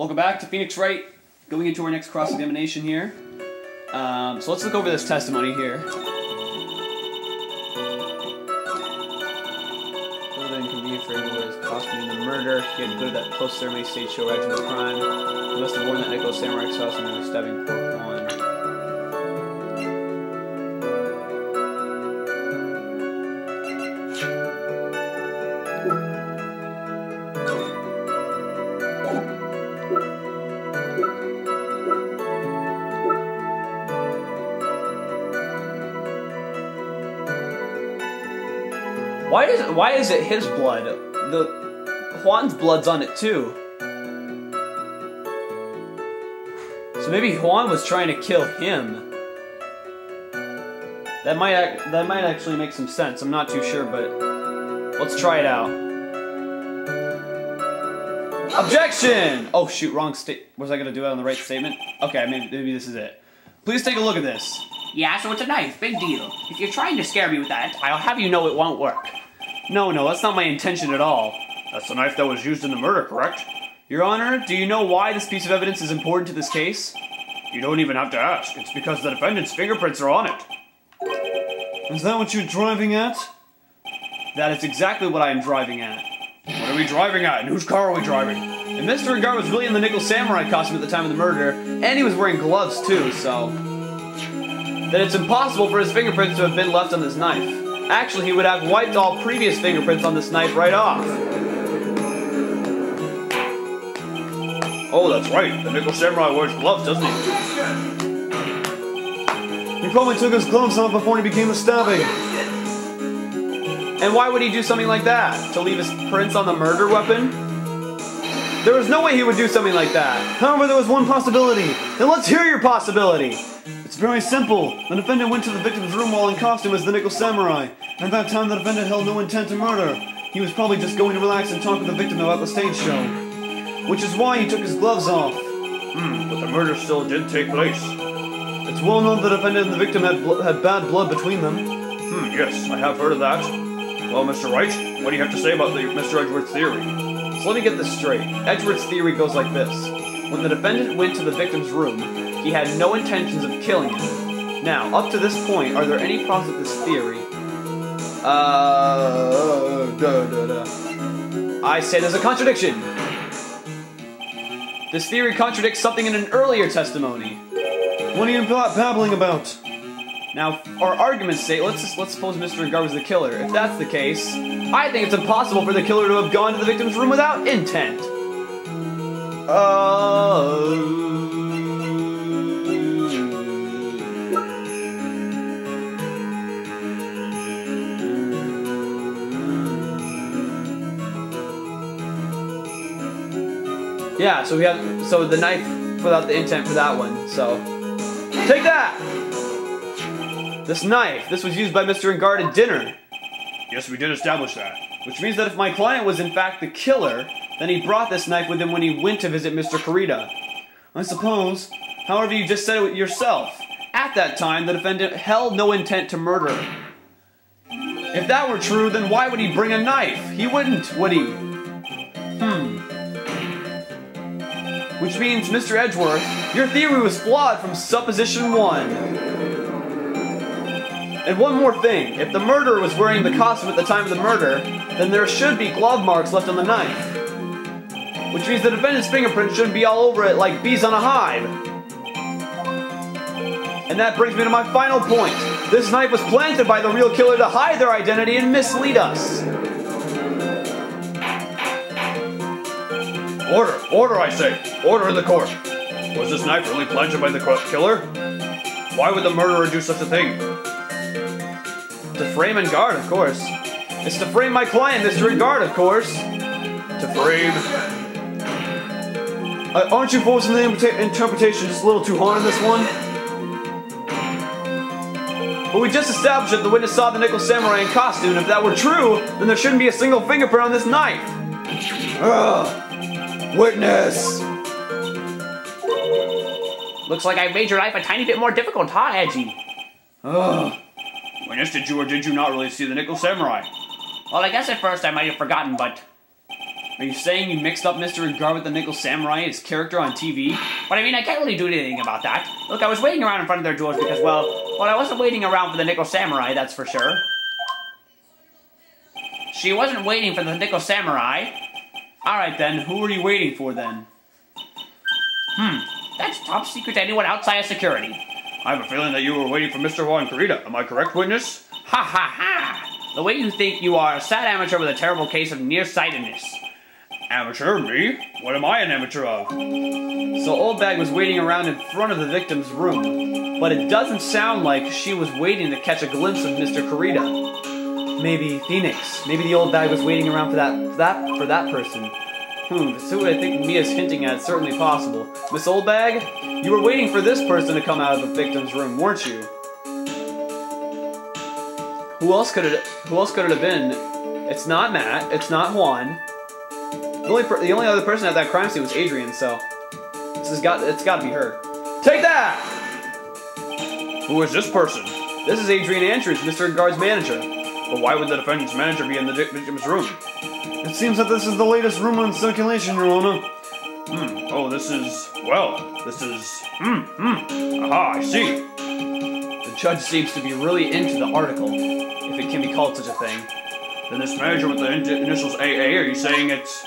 Welcome back to Phoenix Wright. Going into our next cross-examination here. So let's look over this testimony here. Further inconvenient for him was costing him the murder. He had to go to that post-ceremony stage show right to the crime. He must have worn that Nicholas Samurai sauce and was stabbing poor Juan. Why is it his blood? Juan's blood's on it too. So maybe Juan was trying to kill him. That might actually make some sense. I'm not too sure, but let's try it out. Objection! Oh shoot, wrong state. Was I gonna do it on the right statement? Okay, maybe this is it. Please take a look at this. Yeah, so it's a knife, big deal. If you're trying to scare me with that, I'll have you know it won't work. No, that's not my intention at all. That's the knife that was used in the murder, correct? Your Honor, do you know why this piece of evidence is important to this case? You don't even have to ask. It's because the defendant's fingerprints are on it. Is that what you're driving at? That is exactly what I am driving at. What are we driving at? And whose car are we driving? And Mr. Regard was really in the Nicholas Samurai costume at the time of the murder, and he was wearing gloves too, so... Then it's impossible for his fingerprints to have been left on this knife. Actually, he would have wiped all previous fingerprints on this knife right off. Oh, that's right. The Nicholas Samurai wears gloves, doesn't he? He probably took his gloves off before he began the stabbing. And why would he do something like that? To leave his prints on the murder weapon? There was no way he would do something like that. However, there was one possibility. Then let's hear your possibility. It's very simple. The defendant went to the victim's room while in costume as the Nicholas Samurai. At that time, the defendant held no intent to murder. He was probably just going to relax and talk with the victim about the stage show. Which is why he took his gloves off. But the murder still did take place. It's well known the defendant and the victim had bad blood between them. Yes, I have heard of that. Well, Mr. Wright, what do you have to say about Mr. Edgeworth's theory? So let me get this straight. Edgeworth's theory goes like this. When the defendant went to the victim's room, he had no intentions of killing him. Now, up to this point, are there any problems with this theory? I say there's a contradiction. This theory contradicts something in an earlier testimony. What are you babbling about? Now, for argument's sake, let's suppose Mr. Regard was the killer. If that's the case, I think it's impossible for the killer to have gone to the victim's room without intent. Yeah, so the knife without the intent for that one. So take that. This knife, this was used by Mr. Regard at dinner. Yes, we did establish that. Which means that if my client was in fact the killer, then he brought this knife with him when he went to visit Mr. Kurita. I suppose. However, you just said it yourself. At that time, the defendant held no intent to murder. If that were true, then why would he bring a knife? He wouldn't, would he? Which means, Mr. Edgeworth, your theory was flawed from supposition 1. And one more thing, if the murderer was wearing the costume at the time of the murder, then there should be glove marks left on the knife. Which means the defendant's fingerprints shouldn't be all over it like bees on a hive. And that brings me to my final point. This knife was planted by the real killer to hide their identity and mislead us. Order, I say. Order in the court. Was this knife really planted by the killer? Why would the murderer do such a thing? To frame and guard, of course. It's to frame my client, Mr. Regard, of course. To frame... aren't you forcing the interpretation just a little too hard on this one? But we just established that the witness saw the Nicholas Samurai in costume, and if that were true, then there shouldn't be a single fingerprint on this knife. Witness! Looks like I made your life a tiny bit more difficult, huh, Edgy? Witness, did you or did you not really see the Nicholas Samurai? Well, I guess at first I might have forgotten, but... Are you saying you mixed up Mr. Regard with the Nickel Samurai, his character on TV? But I mean, I can't really do anything about that. Look, I was waiting around in front of their doors because, well, I wasn't waiting around for the Nickel Samurai, that's for sure. She wasn't waiting for the Nickel Samurai. Alright then, who were you waiting for then? That's top secret to anyone outside of security. I have a feeling that you were waiting for Mr. Juan Corrida. Am I correct, witness? Ha ha ha! The way you think you are a sad amateur with a terrible case of nearsightedness. Amateur? Me? What am I an amateur of? So Old Bag was waiting around in front of the victim's room, but it doesn't sound like she was waiting to catch a glimpse of Mr. Corrida. Maybe Phoenix. Maybe the Old Bag was waiting around for that person. So what I think Mia's hinting at is certainly possible. Miss Old Bag, you were waiting for this person to come out of the victim's room, weren't you? Who else could it have been? It's not Matt. It's not Juan. The only other person at that crime scene was Adrian. So it's got to be her. Take that! Who is this person? This is Adrian Andrews, Mr. Regard's manager. But why would the defendant's manager be in the victim's room? It seems that this is the latest rumor in circulation, Your Honor. Oh, this is... Aha, I see. The judge seems to be really into the article, if it can be called such a thing. Then this manager with the initials AA, are you saying it's...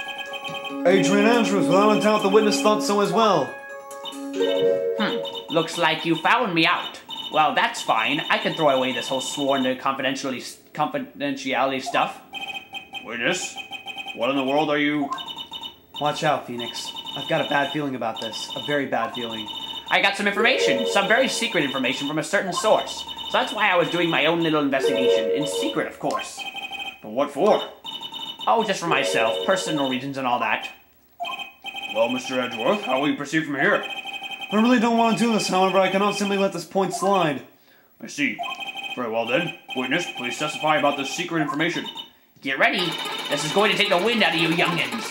Adrian Andrews, without a doubt the witness thought so as well. Looks like you found me out. Well, that's fine. I can throw away this whole sworn to confidentiality stuff. Witness? What in the world are you... Watch out, Phoenix. I've got a bad feeling about this. A very bad feeling. I got some information. Some very secret information from a certain source. So that's why I was doing my own little investigation. In secret, of course. But what for? Oh, just for myself. Personal reasons and all that. Well, Mr. Edgeworth, how will you proceed from here? I really don't want to do this, however. I cannot simply let this point slide. I see. Very well then. Witness, please testify about this secret information. Get ready. This is going to take the wind out of you youngins.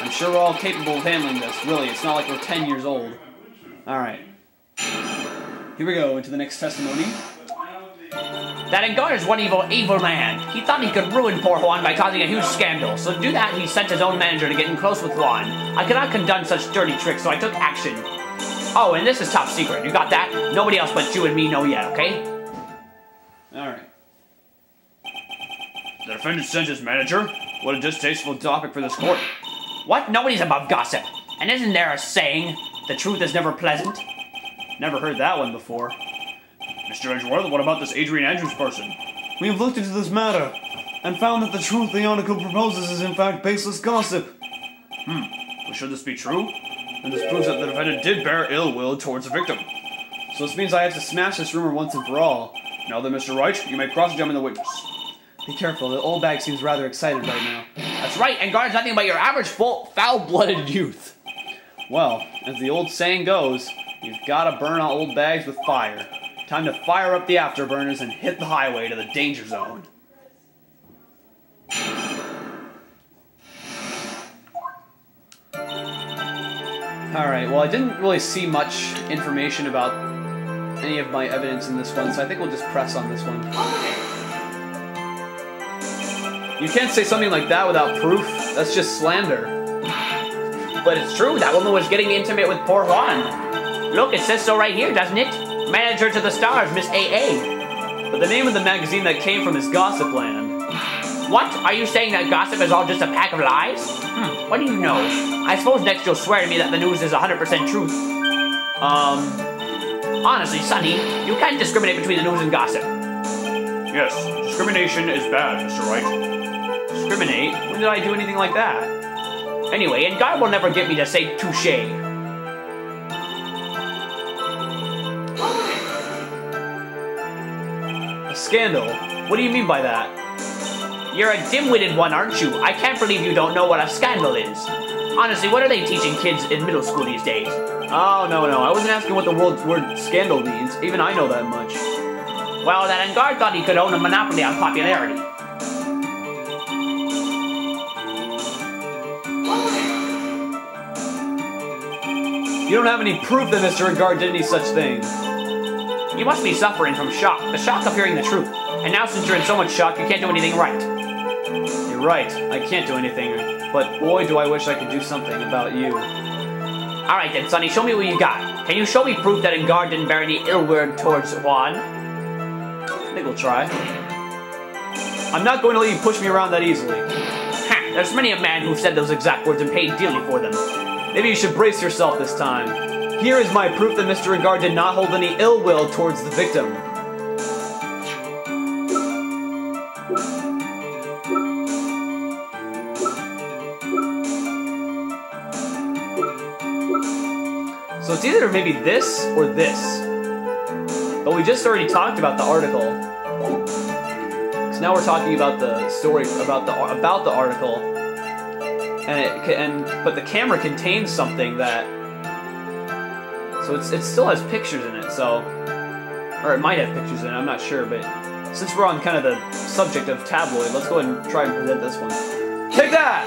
I'm sure we're all capable of handling this. Really, it's not like we're 10 years old. Alright. Here we go, into the next testimony. That Engar is one evil man. He thought he could ruin poor Juan by causing a huge scandal. So to do that, he sent his own manager to get in close with Juan. I cannot condone such dirty tricks, so I took action. Oh, and this is top secret. You got that? Nobody else but you and me know yet, okay? Alright. The defendant sent his manager? What a distasteful topic for this court. What? Nobody's above gossip. And isn't there a saying, the truth is never pleasant? Never heard that one before. Mr. Edgeworth, what about this Adrian Andrews person? We have looked into this matter, and found that the truth the article proposes is in fact baseless gossip. Well, should this be true? Then this proves that the defendant did bear ill will towards the victim. So this means I have to smash this rumor once and for all. Now then, Mr. Wright, you may cross-examine the witness. Be careful, the old bag seems rather excited right now. That's right, Engar is nothing but your average foul-blooded youth. Well, as the old saying goes, you've got to burn old bags with fire. Time to fire up the afterburners and hit the highway to the danger zone. Alright, well I didn't really see much information about any of my evidence in this one, so I think we'll just press on this one. You can't say something like that without proof. That's just slander. But it's true, that woman was getting intimate with poor Juan. Look, it says so right here, doesn't it? Manager to the stars, Miss AA. But the name of the magazine that came from is Gossip Land. What? Are you saying that gossip is all just a pack of lies? What do you know? I suppose next you'll swear to me that the news is 100% truth. Honestly, Sonny, you can't discriminate between the news and gossip. Yes, discrimination is bad, Mr. Wright. Discriminate? When did I do anything like that? Anyway, and God will never get me to say touche. A scandal? What do you mean by that? You're a dim-witted one, aren't you? I can't believe you don't know what a scandal is. Honestly, what are they teaching kids in middle school these days? Oh, no, I wasn't asking what the word scandal means. Even I know that much. Well, that Engar thought he could own a monopoly on popularity. You don't have any proof that Mr. Regard did any such thing. You must be suffering from shock. The shock of hearing the truth. And now since you're in so much shock, you can't do anything right. You're right. I can't do anything but boy, do I wish I could do something about you. Alright then, Sonny, show me what you got. Can you show me proof that Engard didn't bear any ill will towards Juan? I think we'll try. I'm not going to let you push me around that easily. Ha! There's many a man who've said those exact words and paid dearly for them. Maybe you should brace yourself this time. Here is my proof that Mr. Engard did not hold any ill will towards the victim. So it's either maybe this or this. But we just already talked about the article. So now we're talking about the story about the article. But the camera contains something that, so it still has pictures in it, so, or it might have pictures in it, I'm not sure, but since we're on kind of the subject of tabloid, let's go ahead and try and present this one. Take that!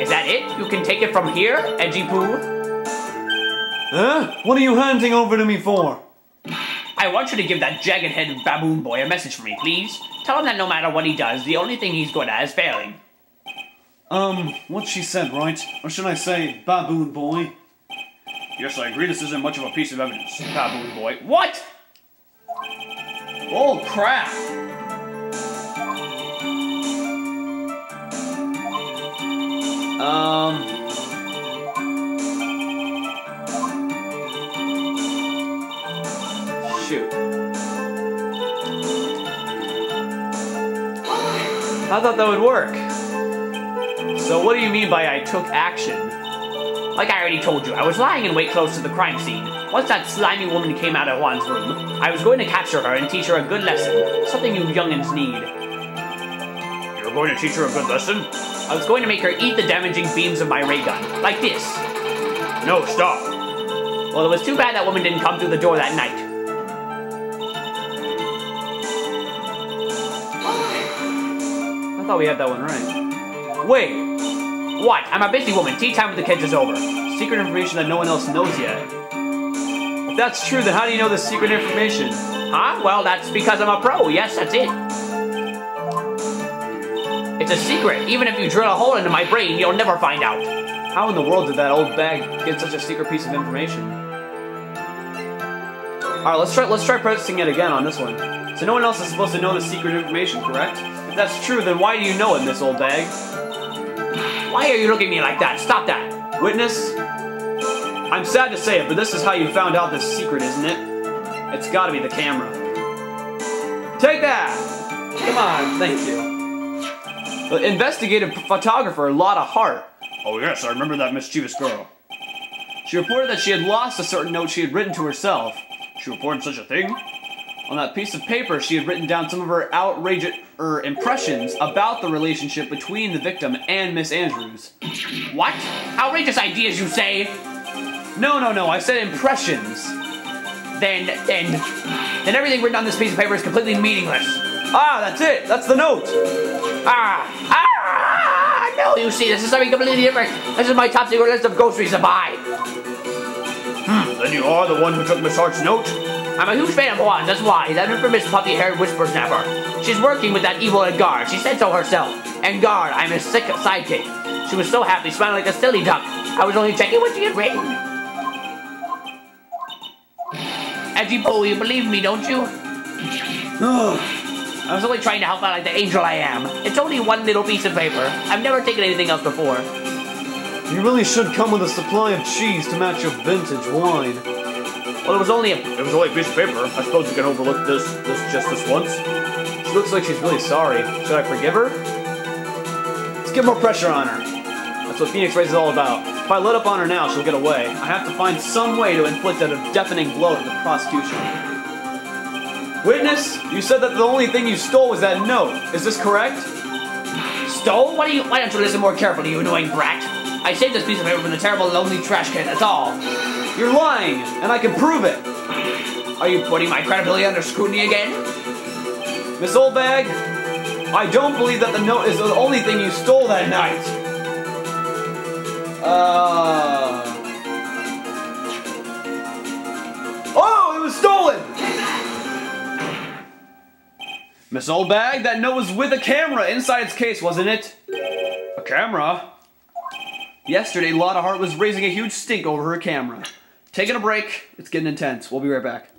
Is that it? You can take it from here, Edgy Poo? Huh? What are you handing over to me for? I want you to give that jagged-headed baboon boy a message for me, please. Tell him that no matter what he does, the only thing he's good at is failing. What she said, right? Or should I say, baboon boy? Yes, I agree this isn't much of a piece of evidence, baboon boy. What? Oh, crap! Shoot. I thought that would work. So what do you mean by I took action? Like I already told you, I was lying in wait close to the crime scene. Once that slimy woman came out of Juan's room, I was going to capture her and teach her a good lesson. Something you youngins need. You were going to teach her a good lesson? I was going to make her eat the damaging beams of my ray gun. Like this. No, stop. Well, it was too bad that woman didn't come through the door that night. I thought we had that one right. Wait! What? I'm a busy woman. Tea time with the kids is over. Secret information that no one else knows yet. If that's true, then how do you know this secret information? Huh? Well, that's because I'm a pro. Yes, that's it. It's a secret. Even if you drill a hole into my brain, you'll never find out. How in the world did that old bag get such a secret piece of information? Alright, let's try pressing it again on this one. So no one else is supposed to know the secret information, correct? If that's true, then why do you know it, Miss Old Bag? Why are you looking at me like that? Stop that. Witness? I'm sad to say it, but this is how you found out this secret, isn't it? It's gotta be the camera. Take that! Come on, thank you. The investigative photographer, Lotta Hart. Oh yes, I remember that mischievous girl. She reported that she had lost a certain note she had written to herself. She reported such a thing? On that piece of paper, she had written down some of her outrageous impressions about the relationship between the victim and Miss Andrews. What? Outrageous ideas, you say? No, I said impressions. Then everything written on this piece of paper is completely meaningless. Ah, that's it. That's the note. No, you see, this is something completely different. This is my top secret list of groceries to buy. Then you are the one who took Miss Hart's note? I'm a huge fan of Juan's, that's why. That infamous puffy-haired whispersnapper. She's working with that evil Engard. She said so herself. Engard, I'm his sick sidekick. She was so happy, smiling like a silly duck. I was only checking what she had written. Edgy Poo, you believe me, don't you? I was only trying to help out like the angel I am. It's only one little piece of paper. I've never taken anything else before. You really should come with a supply of cheese to match your vintage wine. Well, it was only a piece of paper. I suppose you can overlook this once. She looks like she's really sorry. Should I forgive her? Let's get more pressure on her. That's what Phoenix Race is all about. If I let up on her now, she'll get away. I have to find some way to inflict a deafening blow to the prosecution. Witness, you said that the only thing you stole was that note. Is this correct? Stole? Why don't you listen more carefully, you annoying brat? I saved this piece of paper from the terrible, lonely trash can, that's all. You're lying, and I can prove it. Are you putting my credibility under scrutiny again? Miss Oldbag, I don't believe that the note is the only thing you stole that night. Oh, it was stolen! Miss Oldbag, that note was with a camera inside its case, wasn't it? A camera? Yesterday, Lotta Hart was raising a huge stink over her camera. Taking a break. It's getting intense. We'll be right back.